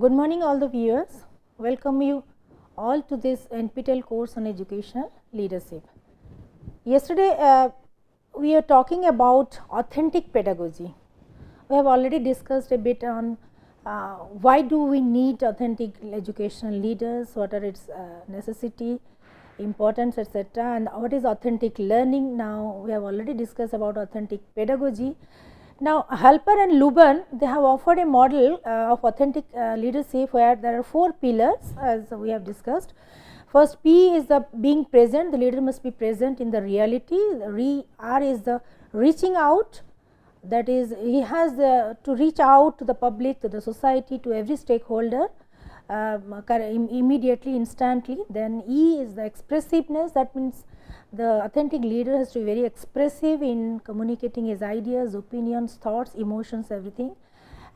Good morning all the viewers. Welcome you all to this NPTEL course on educational leadership. Yesterday we are talking about authentic pedagogy. We have already discussed a bit on why do we need authentic educational leaders, what are its necessity, importance, etc., and what is authentic learning. Now we have already discussed about authentic pedagogy. Now Halper and Luban, they have offered a model of authentic leadership where there are 4 pillars as we have discussed. First, P is the being present, the leader must be present in the reality. R is the reaching out, that is he has to reach out to the public, to the society, to every stakeholder immediately, instantly. Then E is the expressiveness, that means the authentic leader has to be very expressive in communicating his ideas, opinions, thoughts, emotions, everything,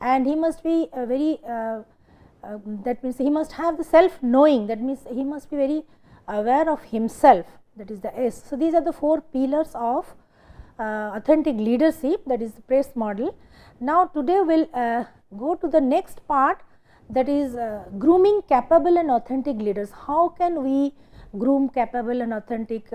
and he must be very that means he must have the self knowing, that means he must be very aware of himself, that is the S. So, these are the 4 pillars of authentic leadership, that is the PRESS model. Now, today we will go to the next part, that is grooming capable and authentic leaders. How can we groom capable and authentic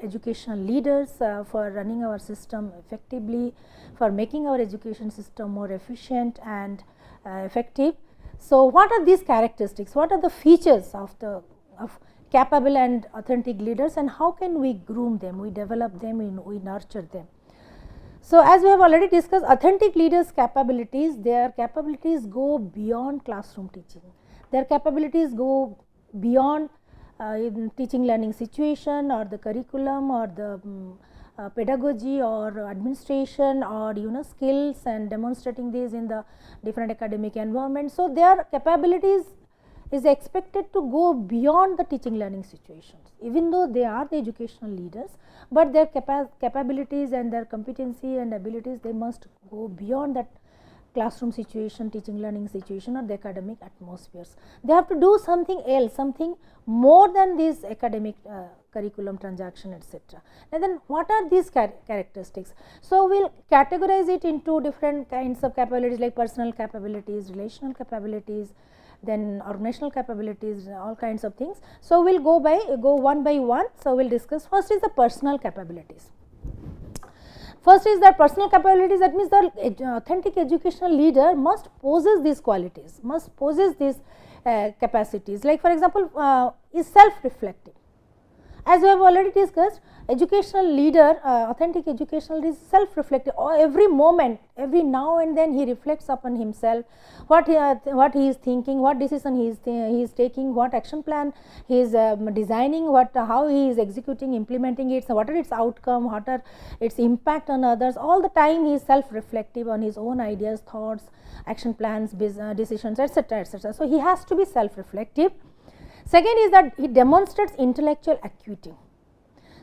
educational leaders for running our system effectively, for making our education system more efficient and effective. So, what are these characteristics? What are the features of capable and authentic leaders, and how can we groom them, we develop them, we nurture them? So, as we have already discussed, authentic leaders' capabilities, their capabilities go beyond classroom teaching, their capabilities go beyond in teaching learning situation or the curriculum or the pedagogy or administration or skills and demonstrating these in the different academic environment. So, their capabilities is expected to go beyond the teaching learning situations, even though they are the educational leaders, but their capabilities and their competency and abilities, they must go beyond that classroom situation, teaching learning situation or the academic atmospheres. They have to do something else, something more than this academic curriculum transaction, etc. And then what are these characteristics? So, we will categorize it into different kinds of capabilities like personal capabilities, relational capabilities, then organizational capabilities, all kinds of things. So, we will go one by one. So, we will discuss. First is the personal capabilities. First is that personal capabilities, that means the authentic educational leader must possess these qualities, must possess these capacities. Like for example, is self-reflective. As we have already discussed, educational leader, authentic educational leader is self-reflective. Every moment, every now and then he reflects upon himself, what he is thinking, what decision he is taking, what action plan he is designing, how he is executing, implementing it, so what are its outcome, what are its impact on others. All the time he is self-reflective on his own ideas, thoughts, action plans, decisions, etc., etc. So, he has to be self-reflective. Second is that he demonstrates intellectual acuity.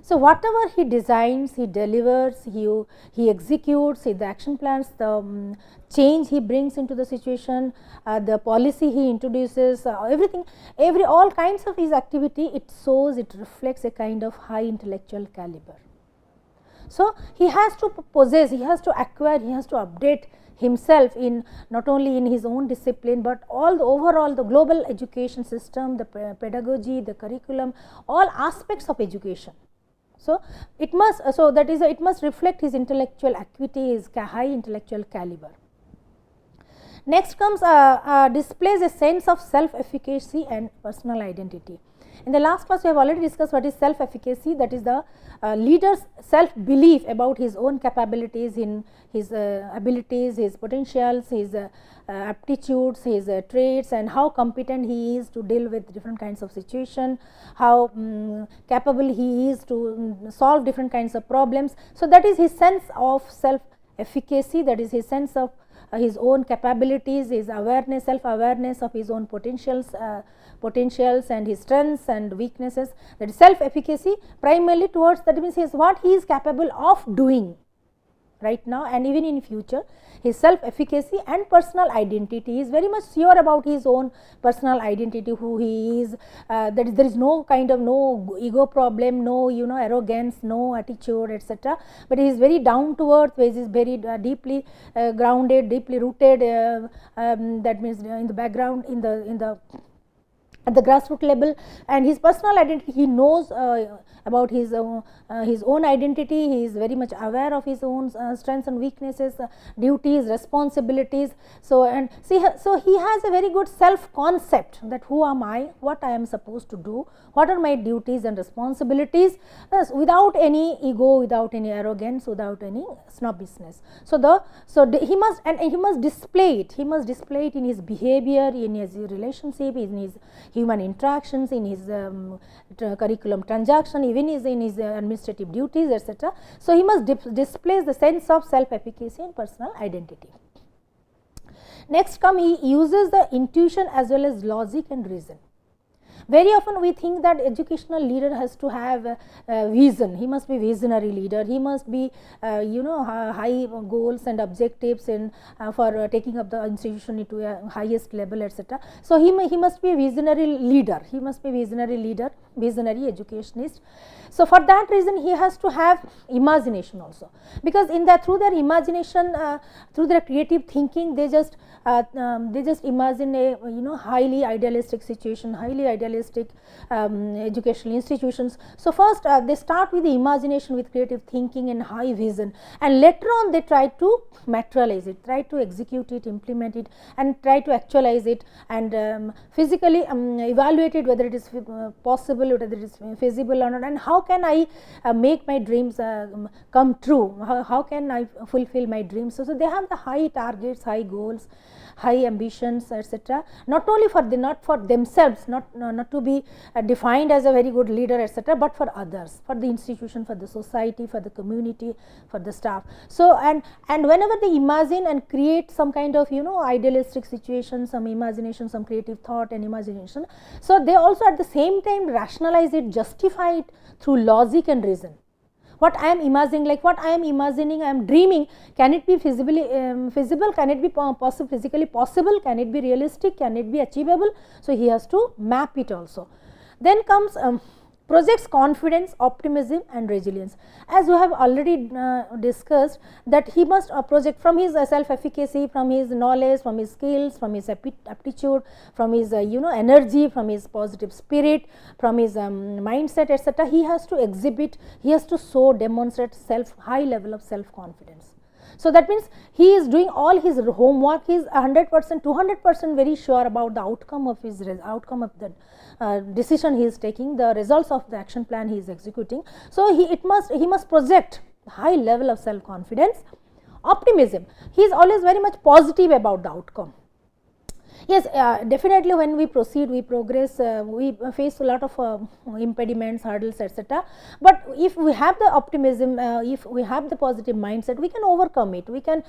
So, whatever he designs, he delivers, he executes, the action plans, the change he brings into the situation, the policy he introduces, everything, all kinds of his activity, it shows, it reflects a kind of high intellectual caliber. So, he has to possess, he has to acquire, he has to update himself in not only in his own discipline, but all the overall the global education system, the pedagogy, the curriculum, all aspects of education. So, it must it must reflect his intellectual acuity, his high intellectual caliber. Next comes displays a sense of self-efficacy and personal identity. In the last class we have already discussed what is self-efficacy, that is the leader's self-belief about his own capabilities, in his abilities, his potentials, his aptitudes, his traits, and how competent he is to deal with different kinds of situation, how capable he is to solve different kinds of problems. So, that is his sense of self-efficacy, that is his sense of his own capabilities, his awareness, self-awareness of his own potentials and his strengths and weaknesses. That is self-efficacy primarily towards, that means what he is capable of doing, right now and even in future. His self-efficacy and personal identity. He is very much sure about his own personal identity, who he is. There is no kind of no ego problem, no arrogance, no attitude, etc. But he is very down to earth. He is very deeply grounded, deeply rooted. That means in the background, in the at the grassroots level, and his personal identity, he knows about his own identity. He is very much aware of his own strengths and weaknesses, duties, responsibilities. So he has a very good self concept, that who am I, what I am supposed to do, what are my duties and responsibilities, without any ego, without any arrogance, without any snobbishness. He must display it. He must display it in his behavior, in his relationship, in his human interactions, in his curriculum transaction, even in his administrative duties, etc. So, he must display the sense of self-efficacy and personal identity. Next he uses the intuition as well as logic and reason. Very often we think that educational leader has to have vision. He must be visionary leader. He must be high goals and objectives in for taking up the institution into a highest level, etc. So he must be a visionary leader. He must be visionary leader, visionary educationist. So for that reason he has to have imagination also, because through their imagination, through their creative thinking, they just imagine a highly idealistic situation, highly idealistic educational institutions. So first they start with the imagination, with creative thinking and high vision, and later on they try to materialize it, try to execute it, implement it, and try to actualize it, and physically evaluate it, whether it is possible, whether it is feasible or not, and how can I make my dreams come true, how can I fulfill my dreams. So they have the high targets, high goals, high ambitions, etc. Not only not for themselves, not to be defined as a very good leader, etc., but for others, for the institution, for the society, for the community, for the staff. So and whenever they imagine and create some kind of idealistic situation, some imagination, some creative thought and imagination, so they also at the same time rationalize it, justify it through logic and reason. What I am imagining, like what I am imagining, I am dreaming, can it be feasible, can it be physically possible, can it be realistic, can it be achievable. So he has to map it also. Then comes projects confidence, optimism and resilience. As we have already discussed, that he must project from his self-efficacy, from his knowledge, from his skills, from his aptitude, from his energy, from his positive spirit, from his mindset, etc. He has to exhibit, he has to show, demonstrate high level of self-confidence. So that means he is doing all his homework. He is 100%, 200% very sure about the outcome of the decision he is taking, the results of the action plan he is executing. So he must project high level of self confidence. Optimism, he is always very much positive about the outcome. Yes, definitely when we proceed, we progress, we face a lot of impediments, hurdles, etc. But if we have the optimism, if we have the positive mindset, we can overcome it. We can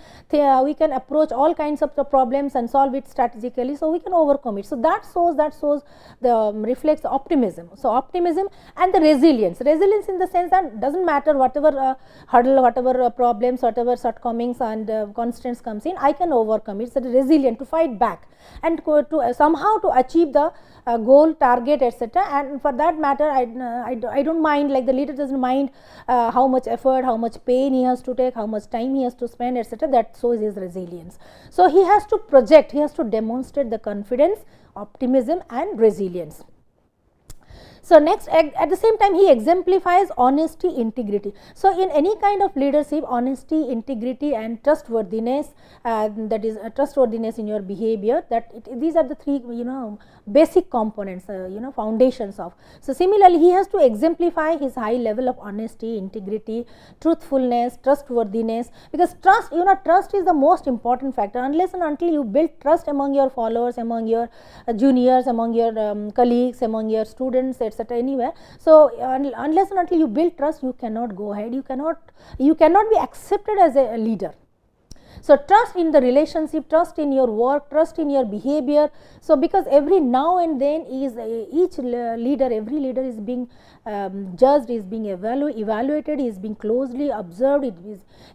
approach all kinds of the problems and solve it strategically. So we can overcome it. So that shows the reflects optimism. So optimism and the resilience in the sense that doesn't matter whatever hurdle, whatever problems, whatever shortcomings and constraints comes in, I can overcome it. So resilient, to fight back and to somehow to achieve the goal, target, etc. And for that matter, I don't mind, like the leader doesn't mind how much effort, how much pain he has to take, how much time he has to spend, etc. That shows his resilience. So he has to project, he has to demonstrate the confidence, optimism and resilience. So next, at the same time, he exemplifies honesty, integrity. So in any kind of leadership, honesty, integrity and trustworthiness, that is trustworthiness in your behavior, these are the three basic components, foundations of. So similarly, he has to exemplify his high level of honesty, integrity, truthfulness, trustworthiness, because trust is the most important factor. Unless and until you build trust among your followers, among your juniors, among your colleagues, among your students, etc., anywhere. So unless and until you build trust, you cannot go ahead, you cannot be accepted as a leader. So, trust in the relationship, trust in your work, trust in your behavior. So, because every now and then is each leader, every leader is being judged, is being evaluated, is being closely observed, it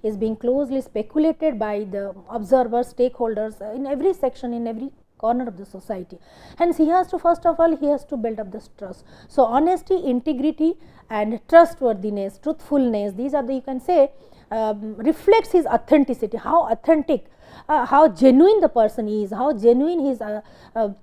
is being closely speculated by the observers, stakeholders in every section, in every corner of the society. Hence, he has to, first of all, he has to build up this trust. So, honesty, integrity and trustworthiness, truthfulness, these are the, you can say, reflects his authenticity, how authentic, how genuine the person is, how genuine his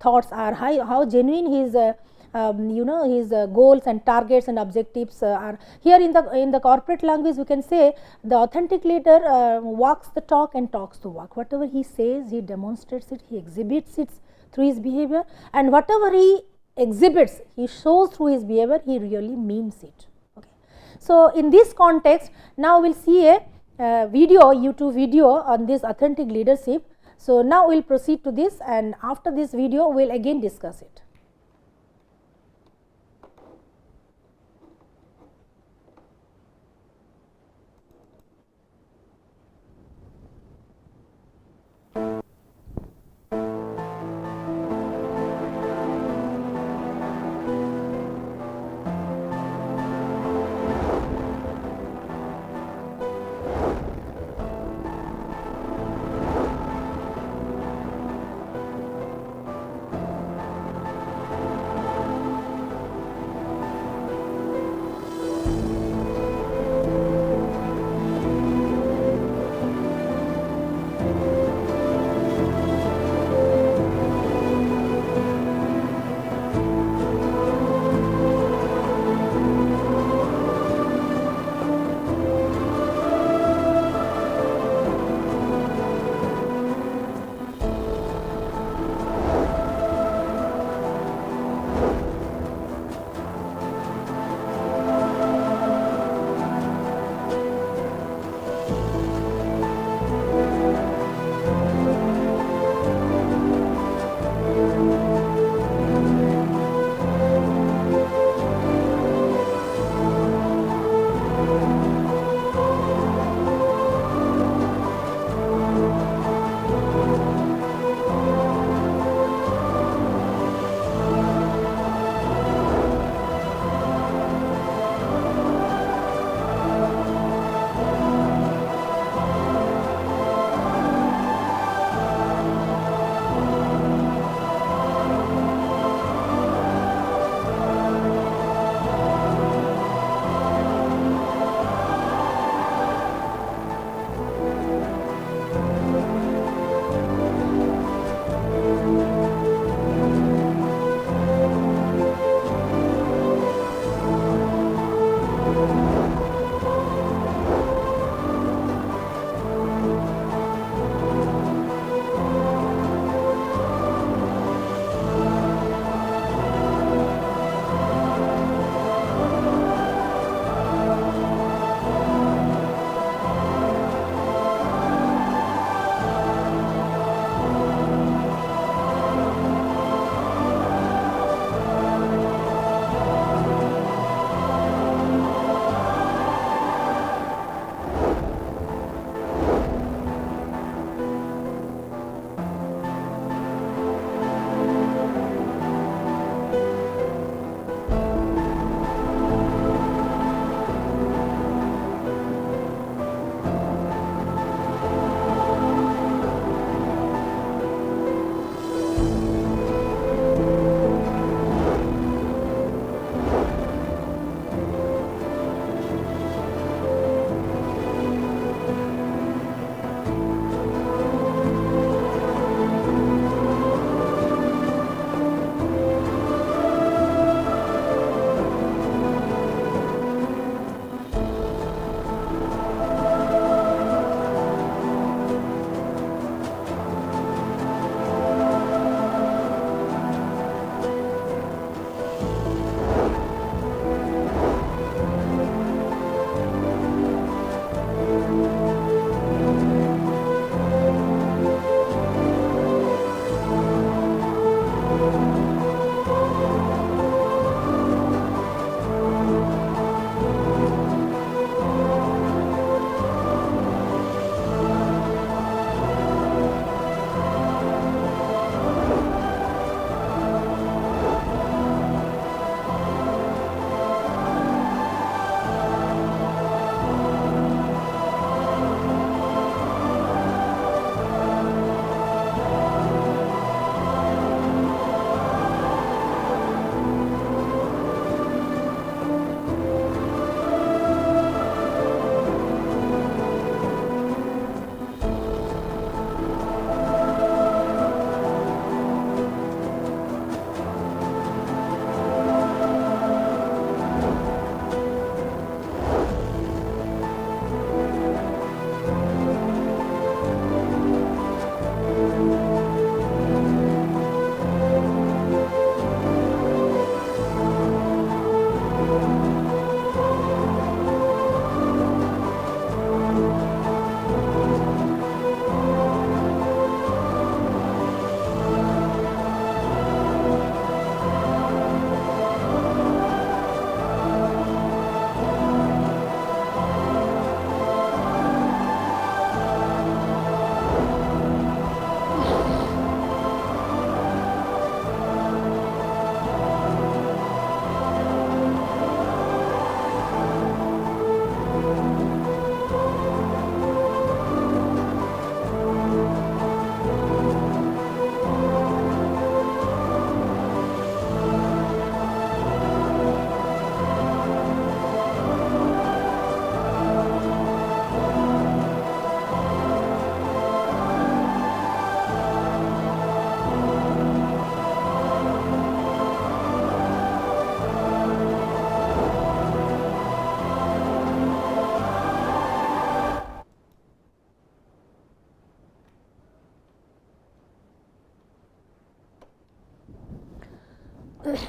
thoughts are, how genuine his you know, his goals and targets and objectives are. Here in the corporate language, we can say the authentic leader walks the talk and talks the walk. Whatever he says, he demonstrates it, he exhibits it through his behavior, and whatever he exhibits, he shows through his behavior, he really means it. Okay. So, in this context, now we will see a video, YouTube video on this authentic leadership. So, now we will proceed to this, and after this video, we will again discuss it.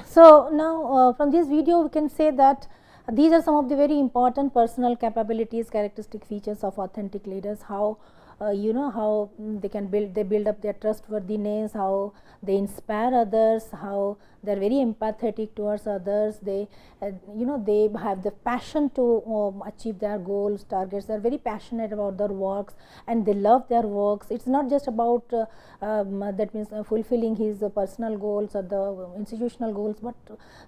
So, now from this video we can say that these are some of the very important personal capabilities, characteristic features of authentic leaders. How how they build up their trustworthiness, how they inspire others, how they are very empathetic towards others, they they have the passion to achieve their goals, targets. They are very passionate about their works and they love their works. It is not just about that means fulfilling his personal goals or the institutional goals, but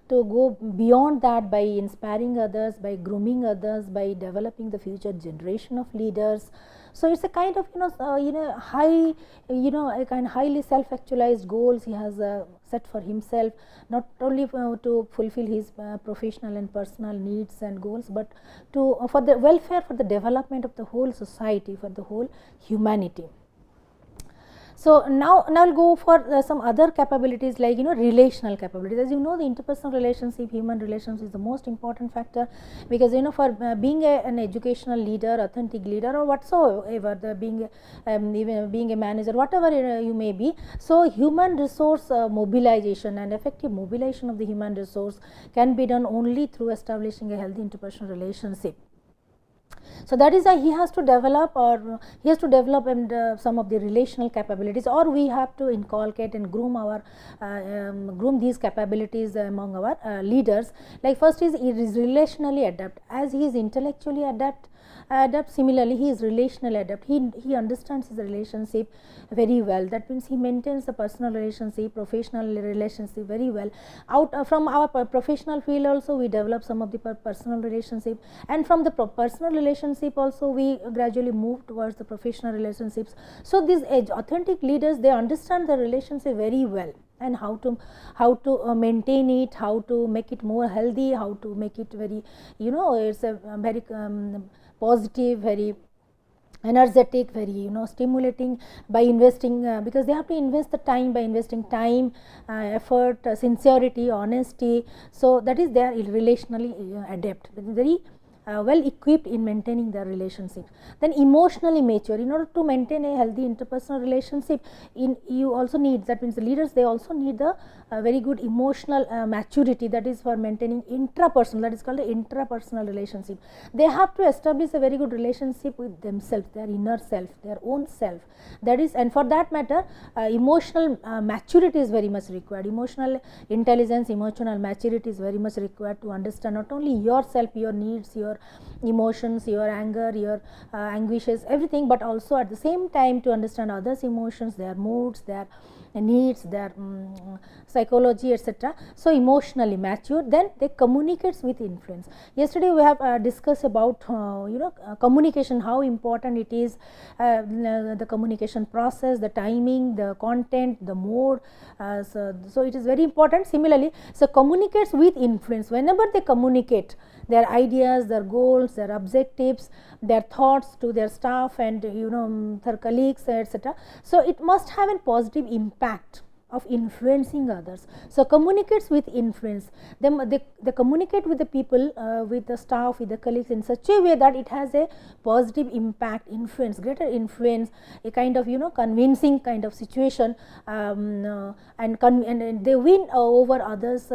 to go beyond that by inspiring others, by grooming others, by developing the future generation of leaders. So, it is a kind of high a kind of highly self actualized goals he has set for himself, not only to fulfill his professional and personal needs and goals, but to for the welfare, for the development of the whole society, for the whole humanity. So, now I'll go for some other capabilities like relational capabilities. As you know, the interpersonal relationship, human relations is the most important factor, because for being an educational leader, authentic leader, or whatsoever, even being a manager, whatever you may be. So, human resource mobilization and effective mobilization of the human resource can be done only through establishing a healthy interpersonal relationship. So, that is why he has to develop, or he has to develop some of the relational capabilities, or we have to inculcate and groom these capabilities among our leaders. Like first is relationally adept. As he is intellectually adept, similarly he is relationally adept. He understands his relationship very well. That means he maintains the personal relationship, professional relationship very well. From our professional field also we develop some of the personal relationship, and from the personal relationship also we gradually move towards the professional relationships. So, these authentic leaders, they understand the relationship very well, and how to maintain it, how to make it more healthy, how to make it very it's a very positive, very energetic, very stimulating, by investing because they have to invest the time, by investing time, effort, sincerity, honesty. So, that is they are relationally adept, very well equipped in maintaining their relationship. Then emotionally mature. In order to maintain a healthy interpersonal relationship, you also need, that means the leaders, they also need the very good emotional maturity, that is for maintaining intrapersonal, that is called the intrapersonal relationship. They have to establish a very good relationship with themselves, their inner self, their own self. That is, and for that matter emotional maturity is very much required. Emotional intelligence, emotional maturity is very much required to understand not only yourself, your needs, your emotions, your anger, your anguishes, everything, but also at the same time to understand others' emotions, their moods, their needs, their psychology, etc. So, emotionally mature. Then they communicates with influence. Yesterday we have discussed about communication, how important it is, the communication process, the timing, the content, the mode. So, it is very important. Similarly, so communicates with influence. Whenever they communicate their ideas, their goals, their objectives, their thoughts to their staff and their colleagues, etc. So, it must have a positive impact of influencing others. So, communicates with influence. They communicate with the people, with the staff, with the colleagues in such a way that it has a positive impact, influence, greater influence, a kind of convincing kind of situation, and they win over others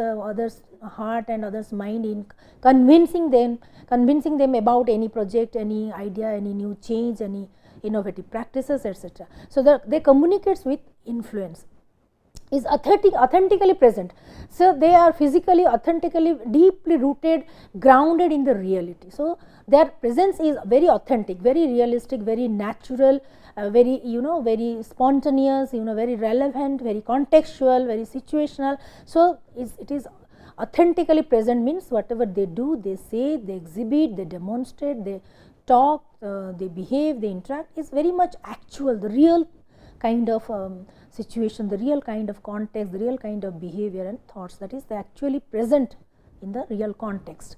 heart and others mind in convincing them about any project, any idea, any new change, any innovative practices, etc. So, they communicates with influence, is authentically present. So, they are physically, authentically, deeply rooted, grounded in the reality. So, their presence is very authentic, very realistic, very natural, very very spontaneous, very relevant, very contextual, very situational. So, it is authentically present, means whatever they do, they say, they exhibit, they demonstrate, they talk, they behave, they interact, is very much actual, the real kind of situation, the real kind of context, the real kind of behavior and thoughts, that is they actually present in the real context.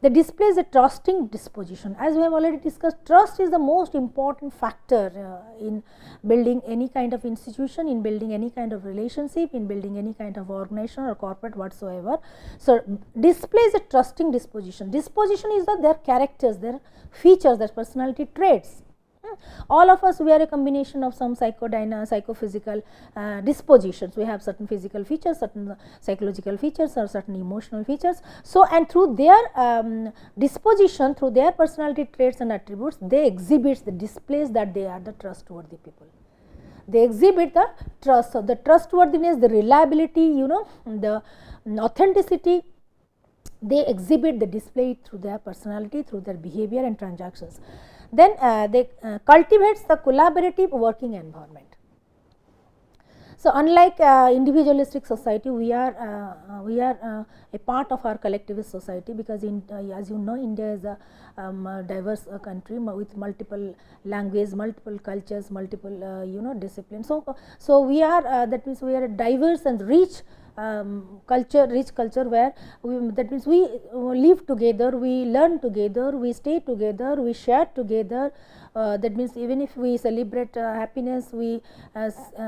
They displays a trusting disposition. As we have already discussed, trust is the most important factor in building any kind of institution, in building any kind of relationship, in building any kind of organization or corporate whatsoever. So, displays a trusting disposition. Disposition is their characters, their features, their personality traits. All of us, we are a combination of some psychophysical dispositions. We have certain physical features, certain psychological features, or certain emotional features. So, and through their disposition, through their personality traits and attributes, they exhibit the displays that they are the trustworthy people. They exhibit the trust, so the trustworthiness, the reliability, the authenticity, they exhibit, the display it through their personality, through their behavior and transactions. Then they cultivates the collaborative working environment. So, unlike individualistic society, we are a part of our collectivist society, because as you know, India is a diverse country with multiple languages, multiple cultures, multiple disciplines. So we are that means we are a diverse and rich culture where that means we live together, we learn together, we stay together, we share together. That means even if we celebrate happiness, we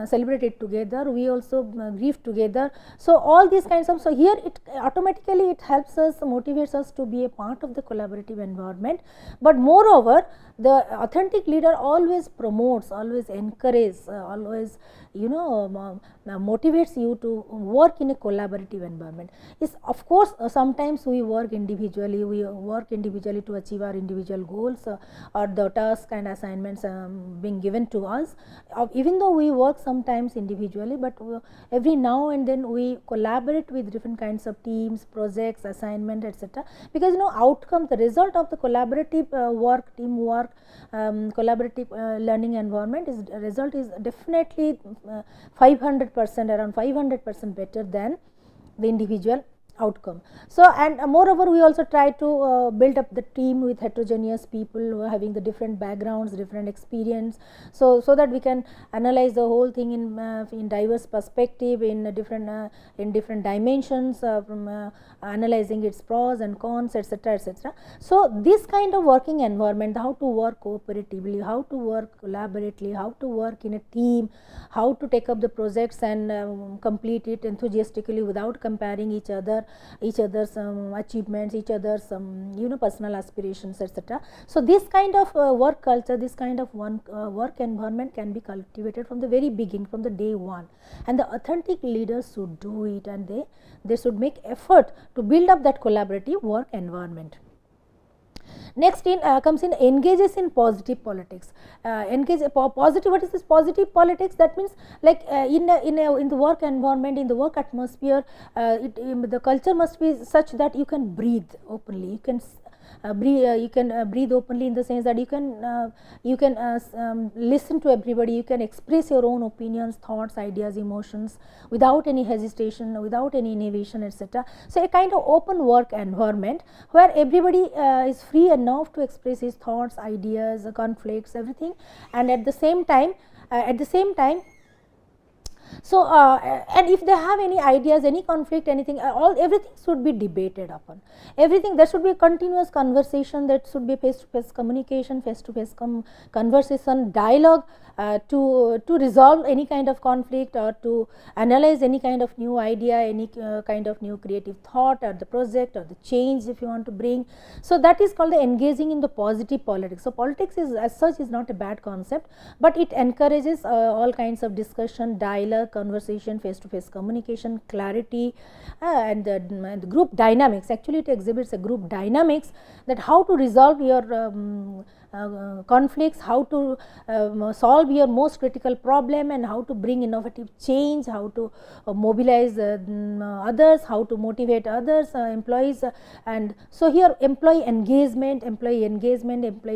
celebrate it together, we also grieve together. So, all these kinds of, so here it automatically it helps us, motivates us to be a part of the collaborative environment. But moreover, the authentic leader always promotes, always encourages, always motivates you to work in a collaborative environment. Is of course, sometimes we work individually, to achieve our individual goals or the tasks and assignments being given to us. Even though we work sometimes individually, but every now and then we collaborate with different kinds of teams, projects, assignment, etc. Because outcome, the result of the collaborative work, teamwork, collaborative learning environment is result is definitely 500%, around 500% better than the individual outcome. So, and moreover, we also try to build up the team with heterogeneous people who are having the different backgrounds, different experience, so that we can analyze the whole thing in diverse perspective, in different dimensions, from analyzing its pros and cons, etc., etc. So, this kind of working environment, how to work cooperatively, how to work collaboratively, how to work in a team, how to take up the projects and complete it enthusiastically without comparing each other's achievements, each other's personal aspirations, etc. So, this kind of work culture, this kind of work environment can be cultivated from the very beginning, from the day one, and the authentic leaders should do it, and they should make effort to build up that collaborative work environment. Next comes in engages in positive politics. Positive. What is this positive politics? That means like in the work environment, in the work atmosphere, the culture must be such that you can breathe openly. You can breathe openly in the sense that you can listen to everybody, you can express your own opinions, thoughts, ideas, emotions without any hesitation, without any innovation, etc. So, a kind of open work environment where everybody is free enough to express his thoughts, ideas, conflicts, everything, and at the same time so, and if they have any ideas, any conflict, anything, everything should be debated upon. Everything, there should be a continuous conversation, that should be face to face communication, face to face conversation, dialogue to resolve any kind of conflict or to analyze any kind of new idea, any kind of new creative thought or the project or the change if you want to bring. So, that is called the engaging in the positive politics. So, politics is as such is not a bad concept, but it encourages all kinds of discussion, dialogue, conversation, face to face communication, clarity, and the group dynamics. Actually, it exhibits a group dynamics, that how to resolve your conflicts, how to solve your most critical problem, and how to bring innovative change, how to mobilize others, how to motivate others, employees, and so here employee engagement, employee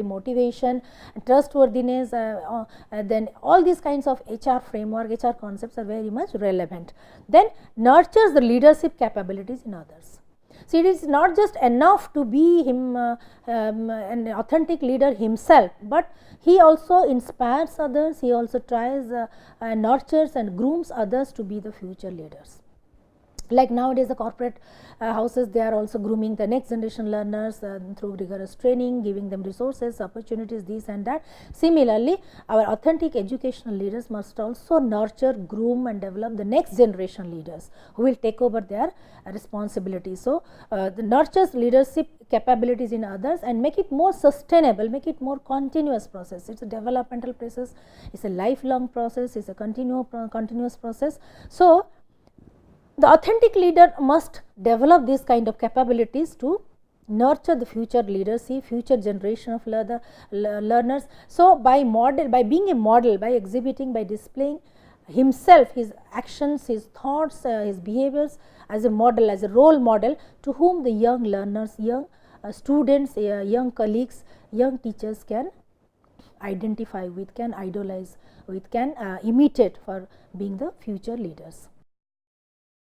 motivation, trustworthiness, then all these kinds of HR framework, HR concepts are very much relevant. Then nurtures the leadership capabilities in others. See, it is not just enough to be an authentic leader himself, but he also inspires others, he also tries nurtures and grooms others to be the future leaders. Like nowadays the corporate houses, they are also grooming the next generation learners through rigorous training, giving them resources, opportunities, this and that. Similarly, our authentic educational leaders must also nurture, groom and develop the next generation leaders who will take over their responsibilities. So, the nurtures leadership capabilities in others and make it more sustainable, make it more continuous process. It is a developmental process, it is a lifelong process, it is a continuous process. So, the authentic leader must develop these kind of capabilities to nurture the future leadership, future generation of learners. So, by being a model, by exhibiting, by displaying himself, his actions, his thoughts, his behaviors as a model, as a role model to whom the young learners, young students, young colleagues, young teachers can identify with, can idolize with, can imitate for being the future leaders.